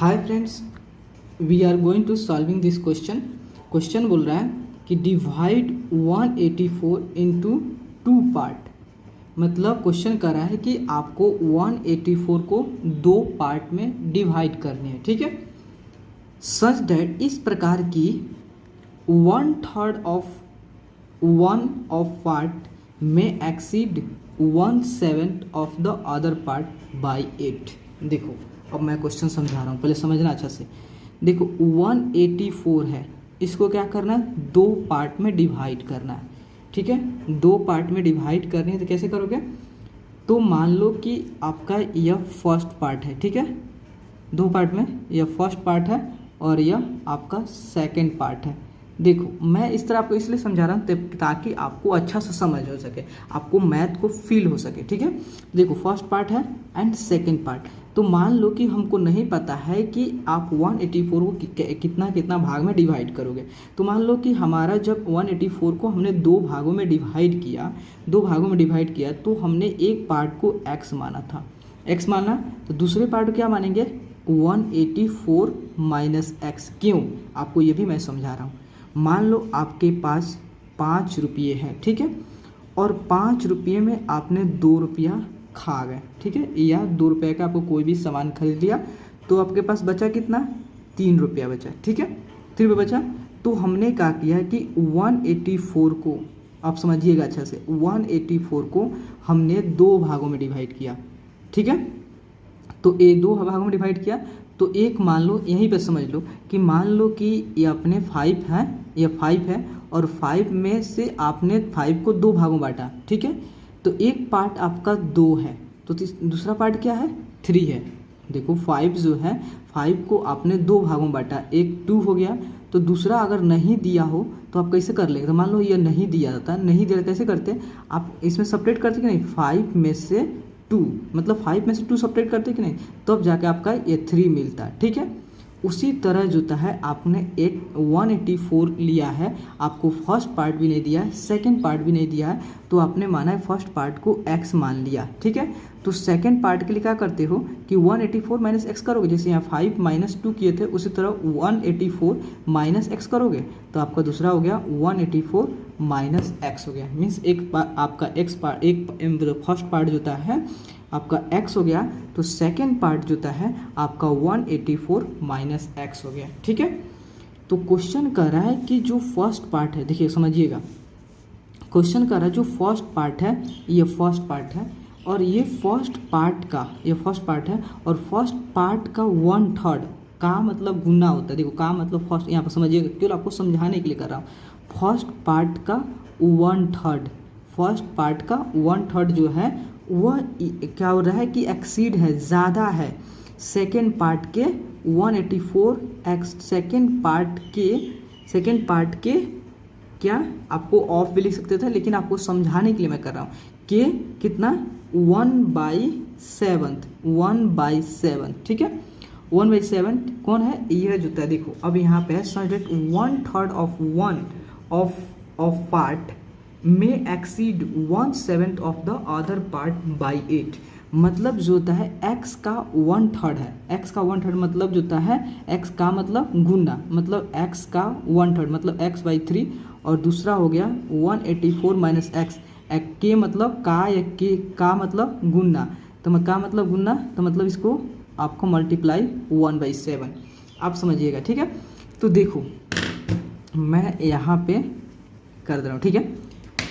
Hi friends, we are going to solving this question. Question बोल रहा है कि डिवाइड 184 इनटू टू पार्ट। मतलब क्वेश्चन कर रहा है कि आपको 184 को दो पार्ट में डिवाइड करने हैं, ठीक है। सच दैट इस प्रकार की 1/3 ऑफ पार्ट में exceed 1/7 of the other part by 8। देखो अब मैं क्वेश्चन समझा रहा हूँ, पहले समझना अच्छा से। देखो 184 है, इसको क्या करना है, दो पार्ट में डिवाइड करना है, ठीक है। दो पार्ट में डिवाइड करनी है तो कैसे करोगे, तो मान लो कि आपका यह फर्स्ट पार्ट है, ठीक है। दो पार्ट में यह फर्स्ट पार्ट है और यह आपका सेकंड पार्ट है। देखो मैं इस तरह आपको इसलिए समझा रहा हूँ ताकि आपको अच्छा से समझ हो सके, आपको मैथ को फील हो सके, ठीक है। देखो फर्स्ट पार्ट है एंड सेकंड पार्ट। तो मान लो कि हमको नहीं पता है कि आप 184 को कितना कितना भाग में डिवाइड करोगे। तो मान लो कि हमारा जब 184 को हमने दो भागों में डिवाइड किया, तो हमने एक पार्ट को x माना था, x माना, तो दूसरे पार्ट को क्या मानेंगे, 184 माइनस एक्स। क्यों, आपको ये भी मैं समझा रहा हूँ। मान लो आपके पास 5 रुपये हैं, ठीक है, और 5 रुपये में आपने 2 रुपया खा गए, ठीक है, या 2 रुपये का आपको कोई भी सामान खरीद लिया, तो आपके पास बचा कितना, 3 रुपया बचा, ठीक है, 3 रुपया बचा। तो हमने क्या किया कि 184 को, आप समझिएगा अच्छा से, 184 को हमने दो भागों में डिवाइड किया, ठीक है। तो ये दो भागों में डिवाइड किया, तो एक मान लो, यहीं पे समझ लो कि मान लो कि ये अपने 5 है, ये 5 है, और 5 में से आपने 5 को दो भागों बांटा, ठीक है। तो एक पार्ट आपका 2 है, तो दूसरा पार्ट क्या है, 3 है। देखो 5 जो है, 5 को आपने दो भागों में बांटा, एक 2 हो गया, तो दूसरा अगर नहीं दिया हो तो आप कैसे कर लेंगे। तो मान लो ये नहीं दिया जाता, नहीं दिया कैसे करते, आप इसमें सेपरेट करते कि नहीं, 5 में से 2, मतलब 5 में से 2 सेपरेट करते कि नहीं, तो अब जाके आपका ये 3 मिलता है, ठीक है। उसी तरह जो है आपने 184 लिया है, आपको फर्स्ट पार्ट भी नहीं दिया है, सेकंड पार्ट भी नहीं दिया है, तो आपने माना है फर्स्ट पार्ट को x मान लिया, ठीक है। तो सेकंड पार्ट के लिए क्या करते हो कि 184 माइनस एक्स करोगे, जैसे यहाँ 5 माइनस 2 किए थे, उसी तरह 184 माइनस एक्स करोगे, तो आपका दूसरा हो गया 184 माइनस एक्स हो गया। मीन्स एक आपका एक्स पार्ट, एक फर्स्ट पार्ट जो है आपका x हो गया, तो सेकंड पार्ट जो है आपका 184 माइनस एक्स हो गया, ठीक है। तो क्वेश्चन कर रहा है कि जो फर्स्ट पार्ट है, देखिए समझिएगा, क्वेश्चन कर रहा है जो फर्स्ट पार्ट है, ये फर्स्ट पार्ट है, और ये फर्स्ट पार्ट है, और फर्स्ट पार्ट का 1/3 का मतलब गुना होता है। देखो का मतलब फर्स्ट, यहाँ पर समझिएगा, केवल आपको समझाने के लिए कर रहा हूँ। फर्स्ट पार्ट का 1/3, फर्स्ट पार्ट का 1/3 जो है वह क्या हो रहा है कि एक्सीड है, ज़्यादा है सेकेंड पार्ट के 184 एक्स, सेकेंड पार्ट के क्या, आपको ऑफ भी लिख सकते थे, लेकिन आपको समझाने के लिए मैं कर रहा हूँ कि कितना 1/7, ठीक है। 1/7 कौन है, यह जो है, देखो अब यहाँ पे है 1/3 ऑफ पार्ट में exceed 1/7 of the other part by 8। मतलब जो होता है x का 1/3 है, x का 1/3 मतलब जो होता है, x का मतलब गुना, मतलब x का 1/3 मतलब x बाई 3, और दूसरा हो गया 184 माइनस एक्स, के मतलब का, या के का मतलब गुना, तो का मतलब गुना, तो मतलब इसको आपको मल्टीप्लाई 1/7, आप समझिएगा, ठीक है। तो देखो मैं यहाँ पे कर दे रहा हूँ, ठीक है।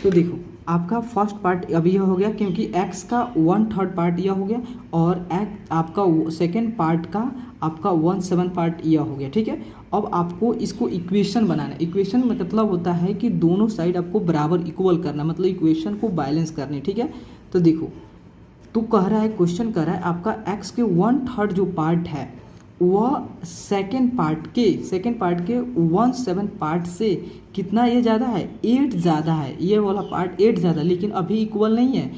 तो देखो आपका फर्स्ट पार्ट अभी यह हो गया, क्योंकि x का 1/3 पार्ट यह हो गया, और आपका सेकेंड पार्ट का आपका 1/7 पार्ट यह हो गया, ठीक है। अब आपको इसको इक्वेशन बनाना है। इक्वेशन में मतलब होता है कि दोनों साइड आपको बराबर इक्वल करना, मतलब इक्वेशन को बैलेंस करनी, ठीक है। तो देखो, तो कह रहा है, क्वेश्चन कर रहा है आपका x के 1/3 जो पार्ट है वह सेकेंड पार्ट के 1/7 पार्ट से कितना ये ज़्यादा है, 8 ज़्यादा है, ये वाला पार्ट 8 ज़्यादा, लेकिन अभी इक्वल नहीं है,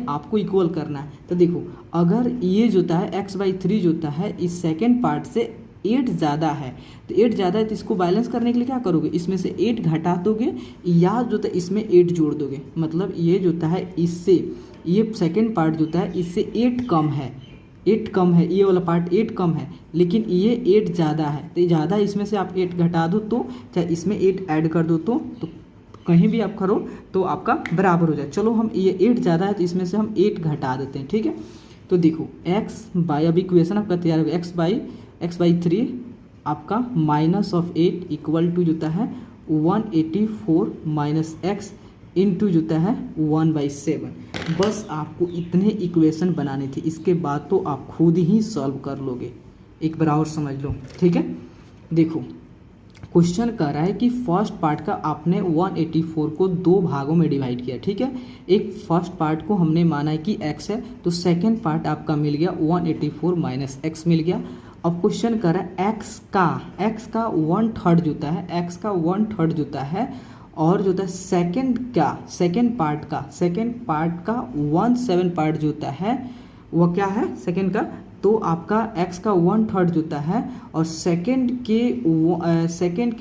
आपको इक्वल करना है। तो देखो अगर ये जो है x/3 जो है इस सेकेंड पार्ट से 8 ज़्यादा है, तो 8 ज़्यादा है, तो इसको बैलेंस करने के लिए क्या करोगे, इसमें से 8 घटा दोगे, या जो है इसमें 8 जोड़ दोगे, मतलब ये जो है इससे, ये सेकेंड पार्ट जो है इससे 8 कम है, 8 कम है, ये वाला पार्ट 8 कम है, लेकिन ये 8 ज़्यादा है, तो ज़्यादा इसमें से आप 8 घटा दो तो चाहे इसमें 8 ऐड कर दो तो कहीं भी आप करो तो आपका बराबर हो जाए। चलो हम ये 8 ज़्यादा है तो इसमें से हम 8 घटा देते हैं, ठीक है। तो देखो x बाई, अभी इक्वेशन आपका तैयार होगा, x बाई 3 आपका माइनस ऑफ 8 इक्वल टू जोता है 184 माइनस x इंटू जोता है 1/7। बस आपको इतने इक्वेशन बनाने थे, इसके बाद तो आप खुद ही सॉल्व कर लोगे। एक बार और समझ लो, ठीक है। देखो क्वेश्चन कह रहा है कि फर्स्ट पार्ट का आपने 184 को 2 भागों में डिवाइड किया, ठीक है। एक फर्स्ट पार्ट को हमने माना है कि x है, तो सेकंड पार्ट आपका मिल गया 184 माइनस x मिल गया। अब क्वेश्चन कर रहा है x का 1/3 जोता है, x का 1/3 जोता है, और जो है सेकंड पार्ट का 1/7 पार्ट जोता है, वो क्या है सेकंड का, तो आपका x का 1/3 जोता है, और सेकंड के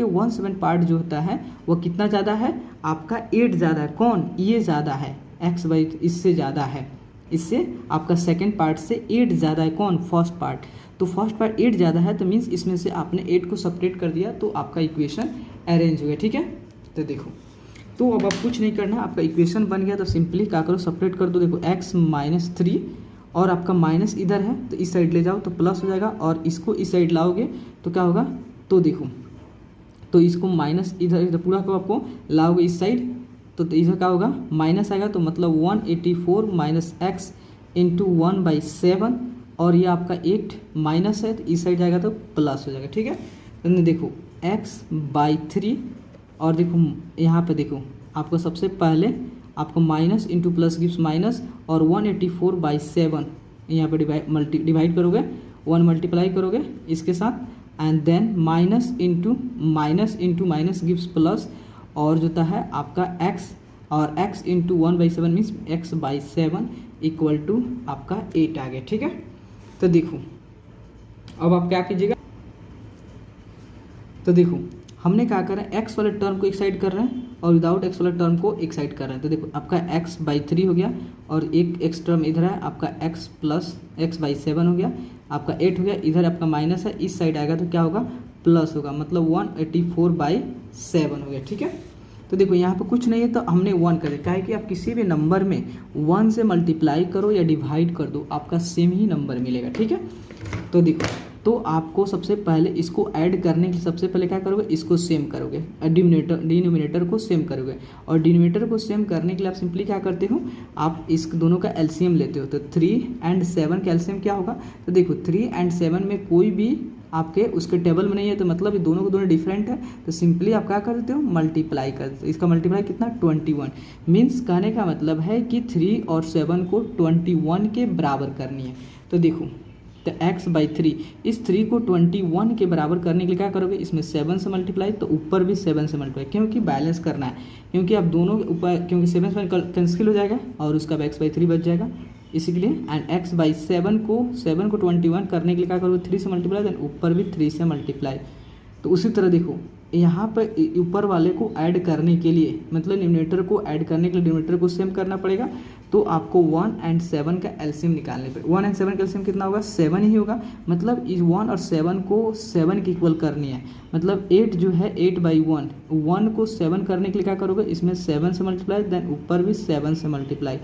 1/7 पार्ट जो होता है वो कितना ज़्यादा है, आपका 8 ज़्यादा है। कौन, ये ज़्यादा है, x बाई इससे ज़्यादा है, इससे आपका सेकंड पार्ट से 8 ज़्यादा है। कौन, फर्स्ट पार्ट, तो फर्स्ट पार्ट 8 ज़्यादा है, तो मीन्स इसमें से आपने 8 को सेपरेट कर दिया तो आपका इक्वेशन अरेंज हो गया, ठीक है। तो देखो, तो अब आप कुछ नहीं करना, आपका इक्वेशन बन गया, तो सिंपली क्या करो, सेपरेट कर दो। देखो x माइनस 3 और आपका माइनस इधर है तो इस साइड ले जाओ तो प्लस हो जाएगा, और इसको इस साइड लाओगे तो क्या होगा, तो देखो, तो इसको माइनस इधर पूरा को आपको लाओगे इस साइड, तो इधर क्या होगा, माइनस आएगा, तो मतलब 184 माइनस x इंटू 1/7, और ये आपका 8 माइनस है तो इस साइड जाएगा तो प्लस हो जाएगा, ठीक है। तो देखो x बाई 3, और देखो यहाँ पे देखो आपको सबसे पहले आपको minus into plus gives minus, और 184/7 यहाँ पे डिवाइड करोगे, 1 मल्टीप्लाई करोगे इसके साथ, and then minus into minus gives plus, और जो है आपका x, और x into 1/7 means x/7 equal to आपका 8 आ गया, ठीक है। तो देखो अब आप क्या कीजिएगा, तो देखो हमने क्या कर रहे हैं, x वाले टर्म को एक साइड कर रहे हैं और विदाउट x वाले टर्म को एक साइड कर रहे हैं। तो देखो आपका x/3 हो गया, और एक x टर्म इधर है, आपका x प्लस x/7 हो गया, आपका 8 हो गया, इधर आपका माइनस है, इस साइड आएगा तो क्या होगा, प्लस होगा, मतलब 184/7 हो गया, ठीक है। तो देखो यहाँ पे कुछ नहीं है तो हमने 1 कर दिया, क्या है कि आप किसी भी नंबर में 1 से मल्टीप्लाई करो या डिवाइड कर दो, आपका सेम ही नंबर मिलेगा, ठीक है। तो देखो, तो आपको सबसे पहले इसको ऐड करने के सबसे पहले क्या करोगे, इसको सेम करोगे, डिनोमिनेटर को सेम करोगे, और डिनोमिनेटर को सेम करने के लिए आप सिंपली क्या करते हो, आप इस दोनों का एलसीएम लेते हो। तो 3 और 7 का एलसीएम क्या होगा, तो देखो 3 और 7 में कोई भी आपके उसके टेबल में नहीं है, तो मतलब ये दोनों को दोनों डिफरेंट है, तो सिंपली आप क्या कर देते हो, मल्टीप्लाई कर देते हो। इसका मल्टीप्लाई कितना, 21, मीन्स कहने का मतलब है कि 3 और 7 को 21 के बराबर करनी है। तो देखो, तो x/3, इस 3 को 21 के बराबर करने के लिए क्या करोगे, इसमें 7 से मल्टीप्लाई, तो ऊपर भी 7 से मल्टीप्लाई, क्योंकि बैलेंस करना है, क्योंकि आप दोनों के ऊपर, क्योंकि 7 से कैंसिल हो जाएगा और उसका x/3 बच जाएगा, इसी के लिए। एंड x/7 को 21 करने के लिए क्या करोगे, 3 से मल्टीप्लाई, देन ऊपर भी 3 से मल्टीप्लाई। तो उसी तरह देखो यहाँ पर ऊपर वाले को ऐड करने के लिए, मतलब न्यूमरेटर को ऐड करने के लिए डिनोमिनेटर को सेम करना पड़ेगा, तो आपको 1 और 7 का एलसीएम निकालने पड़ेगा। 1 और 7 का एलसीएम कितना होगा, 7 ही होगा, मतलब इस 1 और 7 को 7 के इक्वल करनी है, मतलब 8 जो है 8/1, 1 को 7 करने के लिए क्या करोगे, इसमें 7 से मल्टीप्लाई, देन ऊपर भी 7 से मल्टीप्लाई,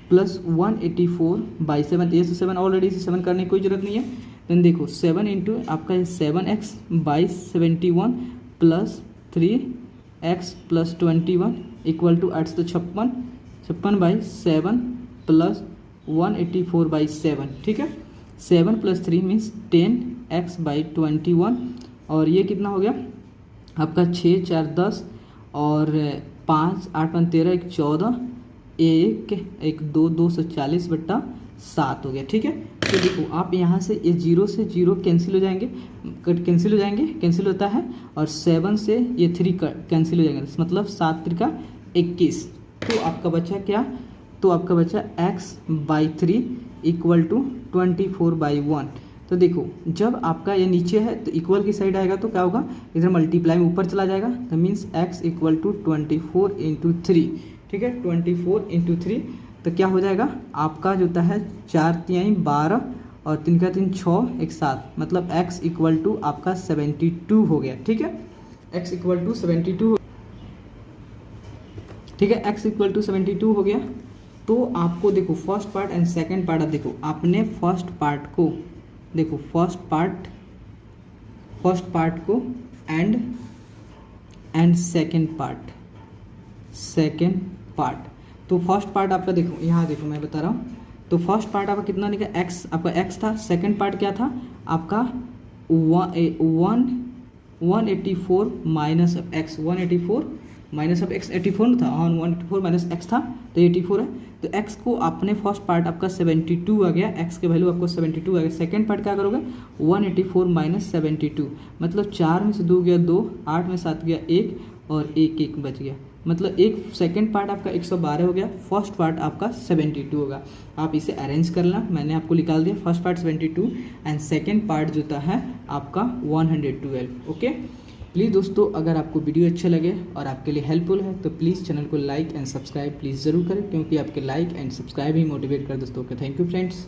प्लस 184/7, ये 7 ऑलरेडी, इसे 7 करने की कोई जरूरत नहीं है। देन देखो 7 इंटू आपका 7x/71 plus 3x plus 21 equal to 8 तो 56/7 प्लस 184/7, ठीक है। 7 प्लस 3 मीन्स 10x/21, और ये कितना हो गया आपका 6 4 10, और 5 8 5 13 1 14, 1 2 240/7 हो गया, ठीक है। तो देखो आप यहाँ से ये 0 से 0 कैंसिल हो जाएंगे, कैंसिल होता है, और 7 से ये 3 कैंसिल हो जाएंगे, मतलब 7 3 का 21, तो आपका बचा क्या, तो आपका बचा x/3 इक्वल टू 24/1। तो देखो जब आपका ये नीचे है तो इक्वल की साइड आएगा तो क्या होगा, इधर मल्टीप्लाई में ऊपर चला जाएगा, तो मीन्स x इक्वल टू 24 × 3, ठीक है। 24 × 3 तो क्या हो जाएगा आपका जो होता है 4 × 3 = 12, और 3 का 3 6 एक 7, मतलब x इक्वल टू आपका 72 हो गया। ठीक है, x इक्वल टू 72, ठीक है, x इक्वल टू 72 हो गया। तो आपको देखो first part and second part, अब देखो आपने फर्स्ट पार्ट को देखो, फर्स्ट पार्ट को एंड सेकंड पार्ट। तो फर्स्ट पार्ट आपका देखो, यहाँ देखो मैं बता रहा हूँ, तो फर्स्ट पार्ट आपका कितना निकला, x आपका x था, सेकंड पार्ट क्या था आपका 184 माइनस x, 184 माइनस अब x 84 था, हाँ 184 माइनस x था तो 84 है। तो x को आपने फर्स्ट पार्ट आपका 72 आ गया, x के वैल्यू आपको 72 आ गया। सेकंड पार्ट क्या करोगे 184 माइनस 72, मतलब 4 में से 2 गया 2, 8 में 7 गया 1 और 1 बच गया, मतलब एक सेकंड पार्ट आपका 112 हो गया, फर्स्ट पार्ट आपका 72 होगा। आप इसे अरेंज करना, मैंने आपको निकाल दिया, first part 72 and second part जो था है आपका 112। ओके, प्लीज़ दोस्तों अगर आपको वीडियो अच्छा लगे और आपके लिए हेल्पफुल है तो प्लीज़ चैनल को लाइक एंड सब्सक्राइब प्लीज़ ज़रूर करें, क्योंकि आपके like and subscribe he motivate कर दोस्तों। Okay, thank you friends.